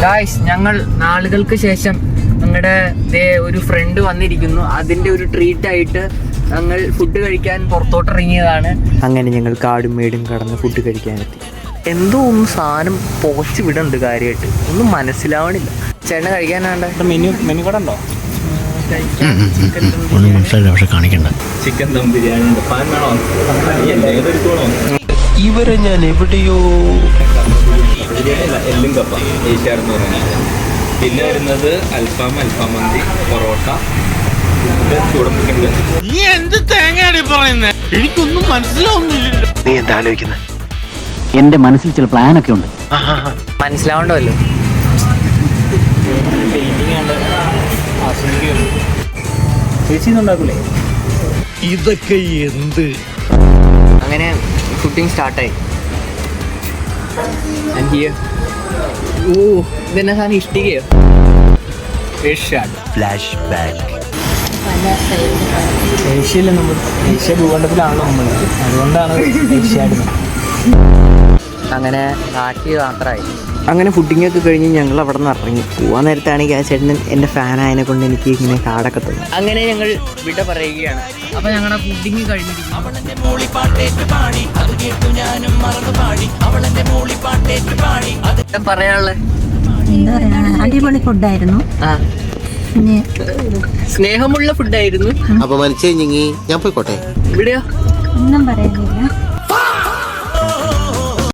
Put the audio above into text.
Guys, ഞങ്ങൾ നാളുകൾക്ക് ശേഷം ഞങ്ങളുടെ ഒരു ഫ്രണ്ട് വന്നിരിക്കുന്നു. അതിന്റെ ഒരു ട്രീറ്റ് ആയിട്ട് ഞങ്ങൾ ഫുഡ് കഴിക്കാൻ പുറത്തോട്ട് ഇറങ്ങിയതാണ്. അങ്ങനെ ഞങ്ങൾ കാടും മേടും കടന്ന് ഫുഡ് കഴിക്കാനെത്തി. എന്തോ ഒന്ന് സാധനം പോച്ച് വിടുന്നുണ്ട്, കാര്യമായിട്ട് ഒന്നും മനസ്സിലാവണില്ല. ചേട്ടൻ കഴിക്കാനാണ്ട് മെനു കൂടെ ഉണ്ടോ? ഒന്നും മനസ്സിലായില്ല, പക്ഷെ കാണിക്കണ്ട. ചിക്കൻ ദം ബിരിയാണി ഉണ്ട്. പാൻ വേണോ? ഇവരെ ഞാൻ എവിടെയോ എല്ലും കപ്പ ഏഷ്യാർന്ന് പറയുന്നത്. പിന്നെ വരുന്നത് അൽഫാം, അൽഫാം മന്തി, പൊറോട്ട, ചൂടൻ ചിക്കൻ. നീ എന്ത് തേങ്ങയാണ് പറയുന്നത്? എനിക്കൊന്നും മനസ്സിലാവുന്നില്ല. നീ എന്താ ആലോചിക്കുന്നത്? എന്റെ മനസ്സിൽ ചില പ്ലാനൊക്കെ ഉണ്ട്. മനസ്സിലാവണ്ടല്ലോ. ചേച്ചിന്നുണ്ടാക്കൂലേ? ഇതൊക്കെ എന്ത്? അങ്ങനെ ഷൂട്ടിംഗ് സ്റ്റാർട്ടായി. ഇതെന്നാ സാധനം, ഇഷ്ടികയോ? Flash back. ഏഷ്യയിൽ നമ്മൾ ഏഷ്യ ഭൂഖണ്ഡത്തിലാണല്ലോ നമ്മൾ, അതുകൊണ്ടാണ് ഏഷ്യാടുന്നത്. അങ്ങനെ കാറ്റ് മാത്രമായി. അങ്ങനെ ഫുഡിങ് ഒക്കെ കഴിഞ്ഞ് ഞങ്ങൾ അവിടെ നിന്ന് ഇറങ്ങി. പോവാൻ നേരത്താണെങ്കിൽ ആ ചേട്ടൻ എൻ്റെ ഫാനായതിനെ കൊണ്ട് എനിക്ക് ഇങ്ങനെ കാടൊക്കെ തോന്നി. അങ്ങനെ ഞങ്ങൾ വിട പറയുകയാണ്. അപ്പൊ ഞങ്ങളുടെ ഫുഡിങ് കഴിഞ്ഞിരിക്കുന്നു. പറയാനുള്ളത് എന്താ പറയാ, അടിപൊളി ഫുഡായിരുന്നു. പിന്നെ സ്നേഹമുള്ള ഫുഡായിരുന്നു. അപ്പൊ മനസ്സിൽ ഞാൻ പോയിക്കോട്ടെ. ഇവിടെയോ ഒന്നും പറയാനില്ല.